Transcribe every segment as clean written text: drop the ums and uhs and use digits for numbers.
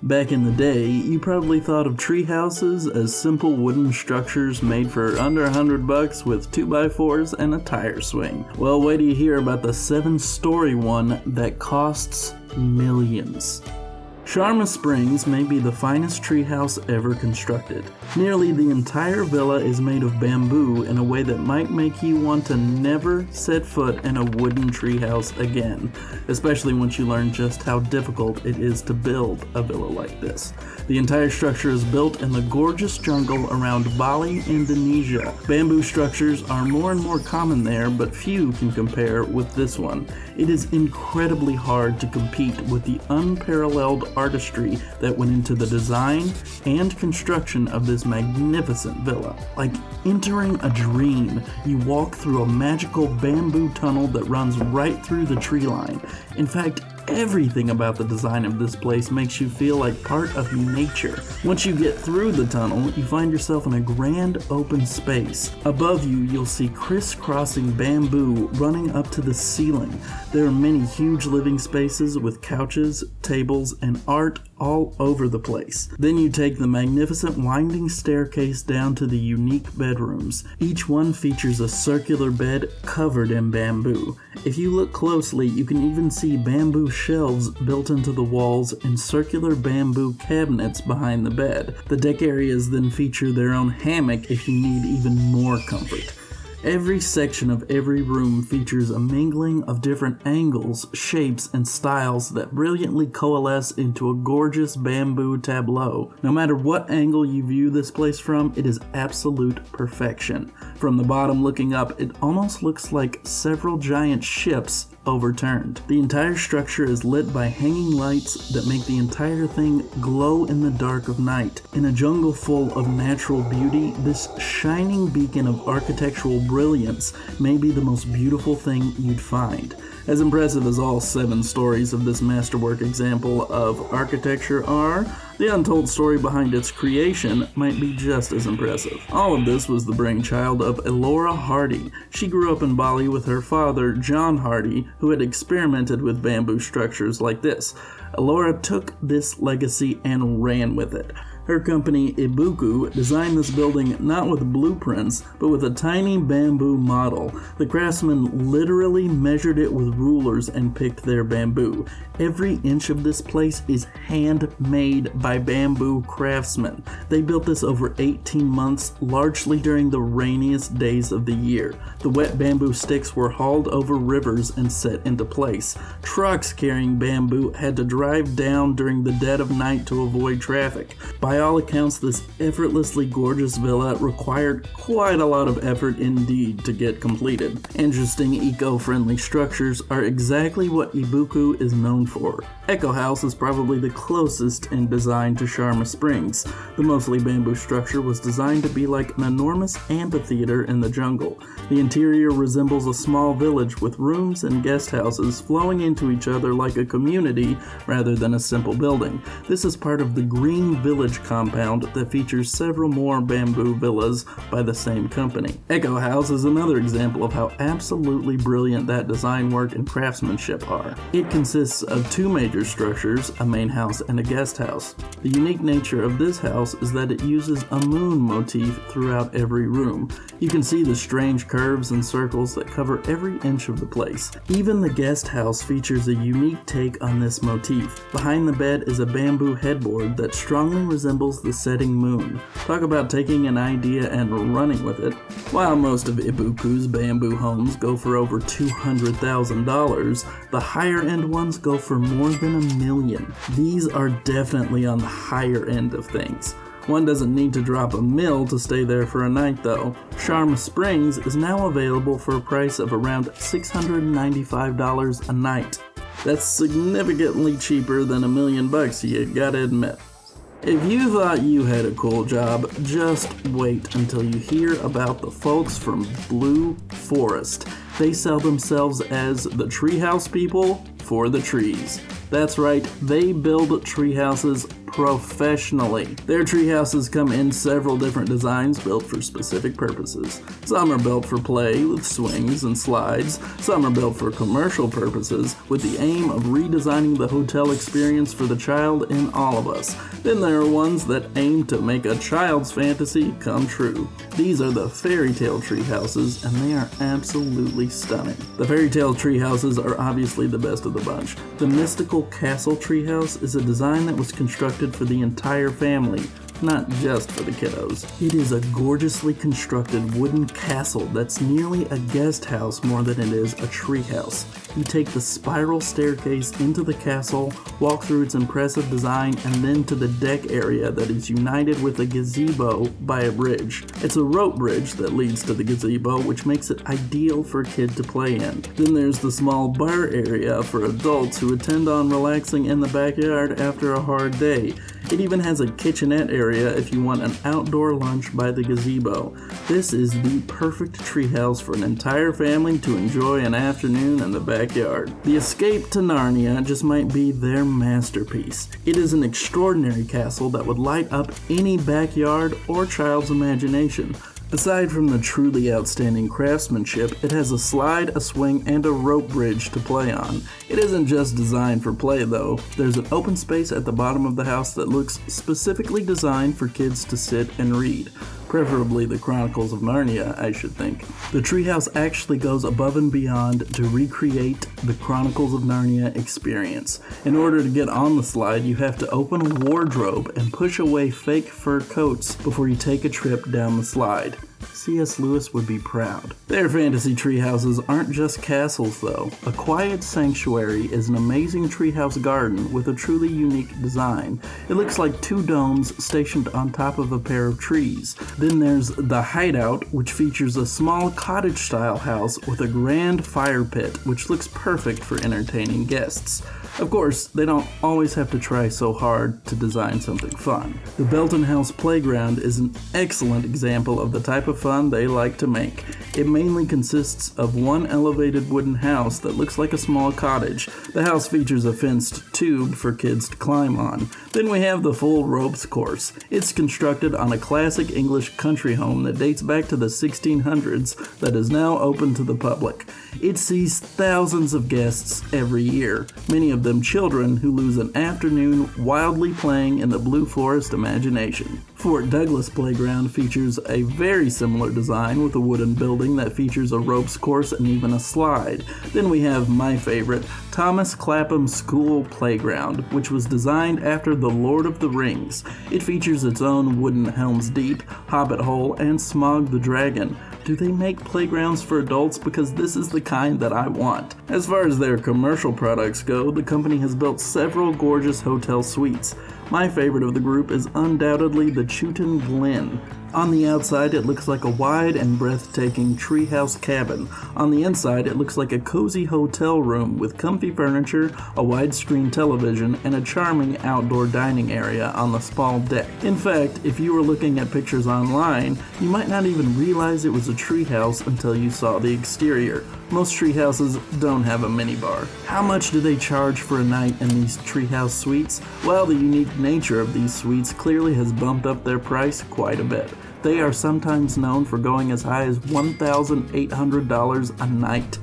Back in the day, you probably thought of tree houses as simple wooden structures made for under $100 with 2x4s and a tire swing. Well, wait till you hear about the 7-story one that costs millions. Sharma Springs may be the finest treehouse ever constructed. Nearly the entire villa is made of bamboo in a way that might make you want to never set foot in a wooden treehouse again, especially once you learn just how difficult it is to build a villa like this. The entire structure is built in the gorgeous jungle around Bali, Indonesia. Bamboo structures are more and more common there, but few can compare with this one. It is incredibly hard to compete with the unparalleled artistry that went into the design and construction of this magnificent villa. Like entering a dream, you walk through a magical bamboo tunnel that runs right through the tree line. In fact, everything about the design of this place makes you feel like part of nature. Once you get through the tunnel, you find yourself in a grand open space. Above you, you'll see crisscrossing bamboo running up to the ceiling. There are many huge living spaces with couches, tables, and art all over the place. Then you take the magnificent winding staircase down to the unique bedrooms. Each one features a circular bed covered in bamboo. If you look closely, you can even see bamboo shelves built into the walls and circular bamboo cabinets behind the bed. The deck areas then feature their own hammock if you need even more comfort. Every section of every room features a mingling of different angles, shapes, and styles that brilliantly coalesce into a gorgeous bamboo tableau. No matter what angle you view this place from, it is absolute perfection. From the bottom looking up, it almost looks like several giant ships overturned. The entire structure is lit by hanging lights that make the entire thing glow in the dark of night. In a jungle full of natural beauty, this shining beacon of architectural brilliance may be the most beautiful thing you'd find. As impressive as all 7 stories of this masterwork example of architecture are, the untold story behind its creation might be just as impressive. All of this was the brainchild of Elora Hardy. She grew up in Bali with her father, John Hardy, who had experimented with bamboo structures like this. Elora took this legacy and ran with it. Her company, Ibuku, designed this building not with blueprints, but with a tiny bamboo model. The craftsmen literally measured it with rulers and picked their bamboo. Every inch of this place is handmade by bamboo craftsmen. They built this over 18 months, largely during the rainiest days of the year. The wet bamboo sticks were hauled over rivers and set into place. Trucks carrying bamboo had to drive down during the dead of night to avoid traffic. By all accounts, this effortlessly gorgeous villa required quite a lot of effort indeed to get completed. Interesting eco-friendly structures are exactly what Ibuku is known for. Echo House is probably the closest in design to Sharma Springs. The mostly bamboo structure was designed to be like an enormous amphitheater in the jungle. The interior resembles a small village with rooms and guest houses flowing into each other like a community rather than a simple building. This is part of the Green Village compound that features several more bamboo villas by the same company. Echo House is another example of how absolutely brilliant that design work and craftsmanship are. It consists of 2 major structures, a main house and a guest house. The unique nature of this house is that it uses a moon motif throughout every room. You can see the strange curves and circles that cover every inch of the place. Even the guest house features a unique take on this motif. Behind the bed is a bamboo headboard that strongly resembles the setting moon. Talk about taking an idea and running with it. While most of Ibuku's bamboo homes go for over $200,000, the higher end ones go for more than $1 million. These are definitely on the higher end of things. One doesn't need to drop $1 million to stay there for a night though. Sharma Springs is now available for a price of around $695 a night. That's significantly cheaper than $1 million, you gotta admit. If you thought you had a cool job, just wait until you hear about the folks from Blue Forest. They sell themselves as the treehouse people for the trees. That's right, they build tree houses professionally. Their tree houses come in several different designs built for specific purposes. Some are built for play with swings and slides. Some are built for commercial purposes with the aim of redesigning the hotel experience for the child in all of us. Then there are ones that aim to make a child's fantasy come true. These are the fairy tale tree houses, and they are absolutely stunning. The fairy tale tree houses are obviously the best of the bunch. The mystical castle treehouse is a design that was constructed for the entire family, not just for the kiddos. It is a gorgeously constructed wooden castle that's nearly a guest house more than it is a treehouse. You take the spiral staircase into the castle, walk through its impressive design, and then to the deck area that is united with a gazebo by a bridge. It's a rope bridge that leads to the gazebo, which makes it ideal for a kid to play in. Then there's the small bar area for adults who intend on relaxing in the backyard after a hard day. It even has a kitchenette area if you want an outdoor lunch by the gazebo. This is the perfect treehouse for an entire family to enjoy an afternoon in the backyard. The Escape to Narnia just might be their masterpiece. It is an extraordinary castle that would light up any backyard or child's imagination. Aside from the truly outstanding craftsmanship, it has a slide, a swing, and a rope bridge to play on. It isn't just designed for play though. There's an open space at the bottom of the house that looks specifically designed for kids to sit and read. Preferably the Chronicles of Narnia, I should think. The treehouse actually goes above and beyond to recreate the Chronicles of Narnia experience. In order to get on the slide, you have to open a wardrobe and push away fake fur coats before you take a trip down the slide. C.S. Lewis would be proud. Their fantasy treehouses aren't just castles though. A Quiet Sanctuary is an amazing treehouse garden with a truly unique design. It looks like two domes stationed on top of a pair of trees. Then there's The Hideout, which features a small cottage-style house with a grand fire pit, which looks perfect for entertaining guests. Of course, they don't always have to try so hard to design something fun. The Belton House Playground is an excellent example of the type of fun they like to make. It mainly consists of one elevated wooden house that looks like a small cottage. The house features a fenced tube for kids to climb on. Then we have the full ropes course. It's constructed on a classic English country home that dates back to the 1600s that is now open to the public. It sees thousands of guests every year, many of them children who lose an afternoon wildly playing in the Blue Forest imagination. Fort Douglas Playground features a very similar design with a wooden building that features a ropes course and even a slide. Then we have my favorite, Thomas Clapham School Playground, which was designed after The Lord of the Rings. It features its own wooden Helm's Deep, Hobbit Hole, and Smog the Dragon. Do they make playgrounds for adults? Because this is the kind that I want. As far as their commercial products go, the company has built several gorgeous hotel suites. My favorite of the group is undoubtedly the Chewton Glen. On the outside, it looks like a wide and breathtaking treehouse cabin. On the inside, it looks like a cozy hotel room with comfy furniture, a widescreen television, and a charming outdoor dining area on the small deck. In fact, if you were looking at pictures online, you might not even realize it was a treehouse until you saw the exterior. Most treehouses don't have a minibar. How much do they charge for a night in these treehouse suites? Well, the unique nature of these suites clearly has bumped up their price quite a bit. They are sometimes known for going as high as $1,800 a night.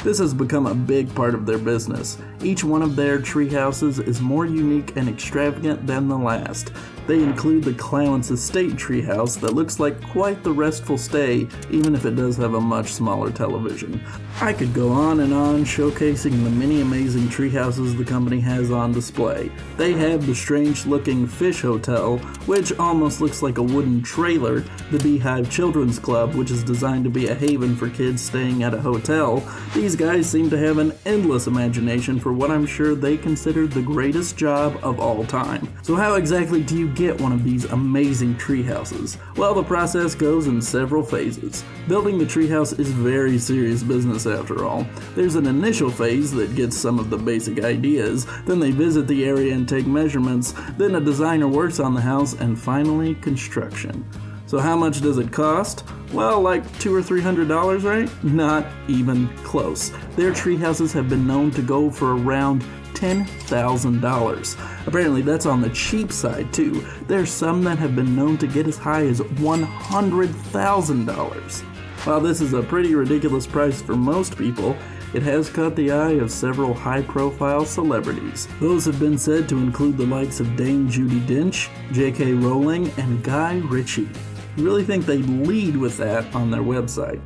This has become a big part of their business. Each one of their tree houses is more unique and extravagant than the last. They include the Clowns Estate treehouse that looks like quite the restful stay, even if it does have a much smaller television. I could go on and on showcasing the many amazing treehouses the company has on display. They have the strange-looking Fish Hotel, which almost looks like a wooden trailer, the Beehive Children's Club, which is designed to be a haven for kids staying at a hotel. These guys seem to have an endless imagination for what I'm sure they consider the greatest job of all time. So how exactly do you get one of these amazing tree houses? Well, the process goes in several phases. Building the treehouse is very serious business after all. There's an initial phase that gets some of the basic ideas, then they visit the area and take measurements, then a designer works on the house, and finally construction. So how much does it cost? Well, like $200 or $300, right? Not even close. Their tree houses have been known to go for around $10,000. Apparently that's on the cheap side too. There's some that have been known to get as high as $100,000. While this is a pretty ridiculous price for most people, it has caught the eye of several high-profile celebrities. Those have been said to include the likes of Dame Judi Dench, J.K. Rowling, and Guy Ritchie. You really think they'd lead with that on their website?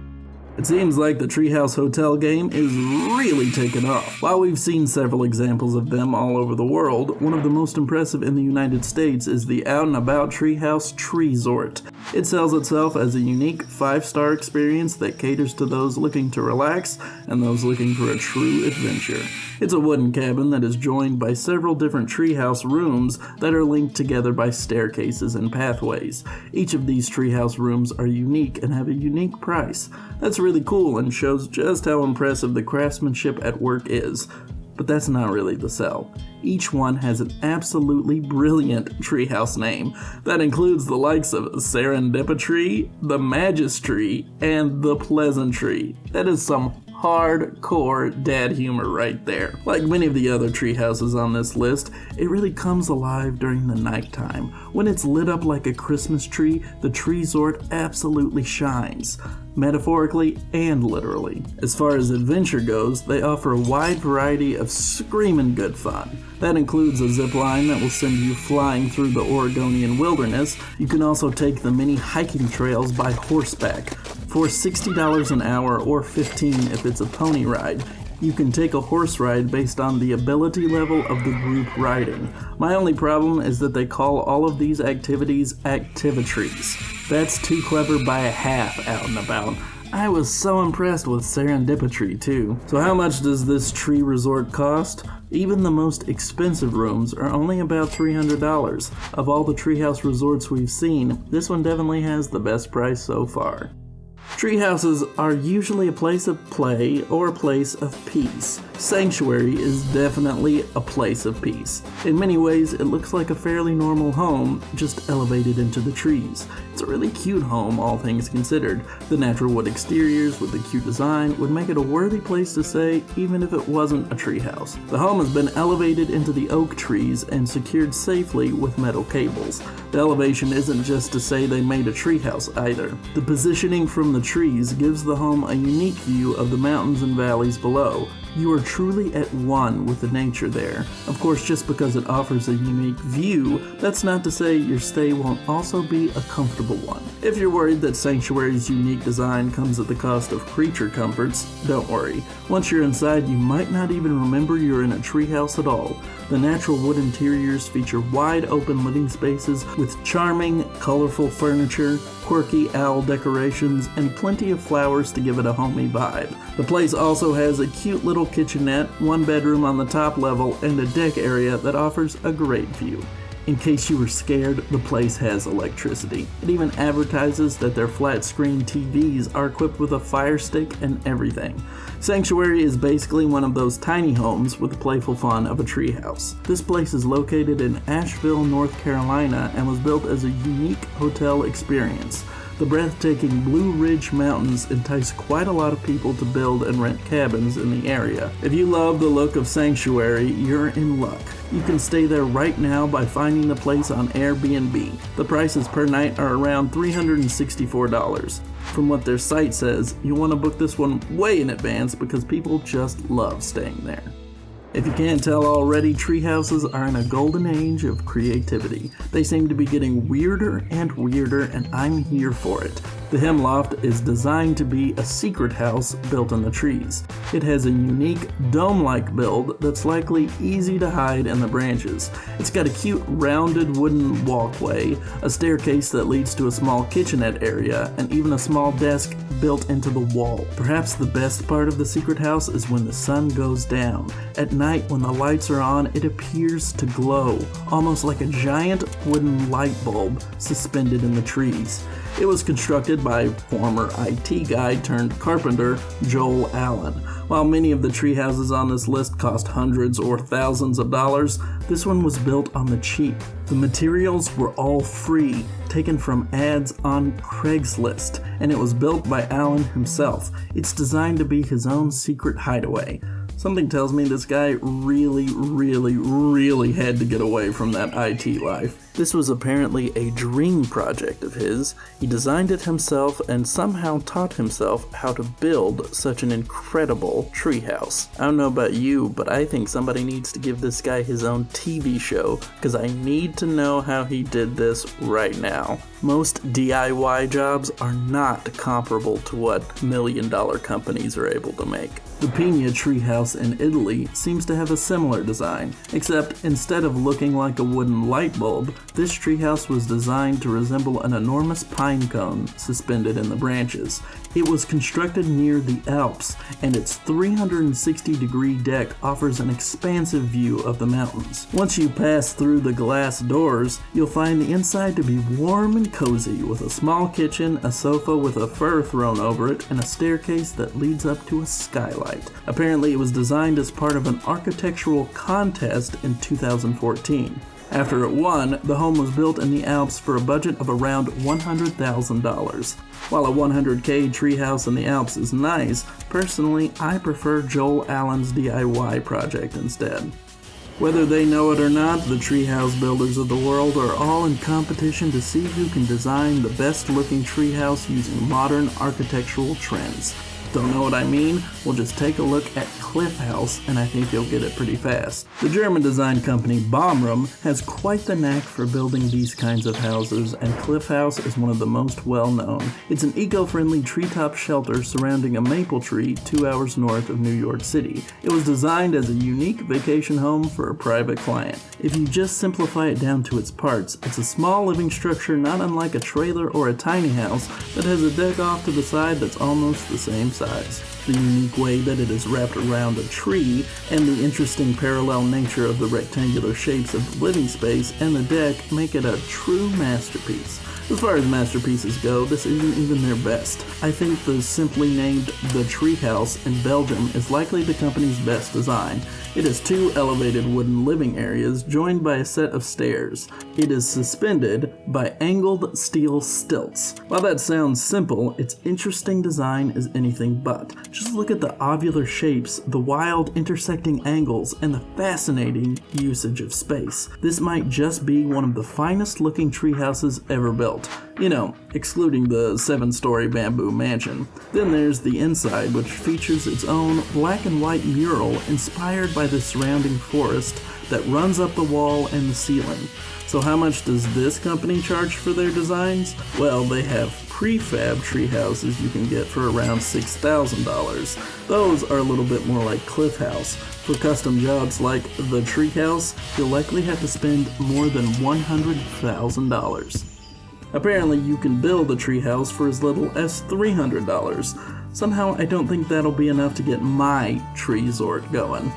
It seems like the Treehouse Hotel game is really taking off. While we've seen several examples of them all over the world, one of the most impressive in the United States is the out-and-about Treehouse Resort. It sells itself as a unique 5-star experience that caters to those looking to relax and those looking for a true adventure. It's a wooden cabin that is joined by several different treehouse rooms that are linked together by staircases and pathways. Each of these treehouse rooms are unique and have a unique price. That's really cool and shows just how impressive the craftsmanship at work is. But that's not really the sell. Each one has an absolutely brilliant treehouse name that includes the likes of Serendipity, the Magistry, and the Pleasantry. That is some hardcore dad humor right there. Like many of the other tree houses on this list, it really comes alive during the nighttime. When it's lit up like a Christmas tree, the Treesort absolutely shines, metaphorically and literally. As far as adventure goes, they offer a wide variety of screamin' good fun. That includes a zip line that will send you flying through the Oregonian wilderness. You can also take the mini hiking trails by horseback. For $60 an hour or $15 if it's a pony ride, you can take a horse ride based on the ability level of the group riding. My only problem is that they call all of these activities activitries. That's too clever by a half out and about. I was so impressed with Serendipity too. So how much does this tree resort cost? Even the most expensive rooms are only about $300. Of all the treehouse resorts we've seen, this one definitely has the best price so far. Treehouses are usually a place of play or a place of peace. Sanctuary is definitely a place of peace. In many ways, it looks like a fairly normal home, just elevated into the trees. It's a really cute home, all things considered. The natural wood exteriors with the cute design would make it a worthy place to stay, even if it wasn't a treehouse. The home has been elevated into the oak trees and secured safely with metal cables. The elevation isn't just to say they made a treehouse either. The positioning from the trees gives the home a unique view of the mountains and valleys below. You are truly at one with the nature there. Of course, just because it offers a unique view, that's not to say your stay won't also be a comfortable one. If you're worried that Sanctuary's unique design comes at the cost of creature comforts, don't worry. Once you're inside, you might not even remember you're in a treehouse at all. The natural wood interiors feature wide open living spaces with charming, colorful furniture, quirky owl decorations, and plenty of flowers to give it a homey vibe. The place also has a cute little kitchenette, one bedroom on the top level, and a deck area that offers a great view. In case you were scared, the place has electricity. It even advertises that their flat-screen TVs are equipped with a fire stick and everything. Sanctuary is basically one of those tiny homes with the playful fun of a treehouse. This place is located in Asheville, North Carolina, and was built as a unique hotel experience. The breathtaking Blue Ridge Mountains entice quite a lot of people to build and rent cabins in the area. If you love the look of Sanctuary, you're in luck. You can stay there right now by finding the place on Airbnb. The prices per night are around $364. From what their site says, you'll want to book this one way in advance because people just love staying there. If you can't tell already, treehouses are in a golden age of creativity. They seem to be getting weirder and weirder, and I'm here for it. The Hemloft is designed to be a secret house built in the trees. It has a unique dome-like build that's likely easy to hide in the branches. It's got a cute rounded wooden walkway, a staircase that leads to a small kitchenette area, and even a small desk built into the wall. Perhaps the best part of the secret house is when the sun goes down. At night, when the lights are on, it appears to glow, almost like a giant wooden light bulb suspended in the trees. It was constructed by former IT guy turned carpenter Joel Allen. While many of the tree houses on this list cost hundreds or thousands of dollars, this one was built on the cheap. The materials were all free, taken from ads on Craigslist, and it was built by Allen himself. It's designed to be his own secret hideaway. Something tells me this guy really had to get away from that IT life. This was apparently a dream project of his. He designed it himself and somehow taught himself how to build such an incredible treehouse. I don't know about you, but I think somebody needs to give this guy his own TV show, because I need to know how he did this right now. Most DIY jobs are not comparable to what million-dollar companies are able to make. The Pina treehouse in Italy seems to have a similar design, except instead of looking like a wooden light bulb, this treehouse was designed to resemble an enormous pine cone suspended in the branches. It was constructed near the Alps, and its 360-degree deck offers an expansive view of the mountains. Once you pass through the glass doors, you'll find the inside to be warm and cozy, with a small kitchen, a sofa with a fur thrown over it, and a staircase that leads up to a skylight. Apparently, it was designed as part of an architectural contest in 2014. After it won, the home was built in the Alps for a budget of around $100,000. While a 100K treehouse in the Alps is nice, personally, I prefer Joel Allen's DIY project instead. Whether they know it or not, the treehouse builders of the world are all in competition to see who can design the best looking treehouse using modern architectural trends. Don't know what I mean? Well, just take a look at Cliff House and I think you'll get it pretty fast. The German design company Baumrum has quite the knack for building these kinds of houses, and Cliff House is one of the most well known. It's an eco-friendly treetop shelter surrounding a maple tree 2 hours north of New York City. It was designed as a unique vacation home for a private client. If you just simplify it down to its parts, it's a small living structure not unlike a trailer or a tiny house that has a deck off to the side that's almost the same size. The unique way that it is wrapped around a tree, and the interesting parallel nature of the rectangular shapes of the living space and the deck make it a true masterpiece. As far as masterpieces go, this isn't even their best. I think the simply named The Treehouse in Belgium is likely the company's best design. It has 2 elevated wooden living areas joined by a set of stairs. It is suspended by angled steel stilts. While that sounds simple, its interesting design is anything but. Just look at the ovular shapes, the wild intersecting angles, and the fascinating usage of space. This might just be one of the finest looking treehouses ever built. You know, excluding the 7-story bamboo mansion. Then there's the inside, which features its own black and white mural inspired by the surrounding forest that runs up the wall and the ceiling. So how much does this company charge for their designs? Well, they have prefab tree houses you can get for around $6,000. Those are a little bit more like Cliff House. For custom jobs like the Treehouse, you'll likely have to spend more than $100,000. Apparently, you can build a treehouse for as little as $300. Somehow, I don't think that'll be enough to get my tree resort going.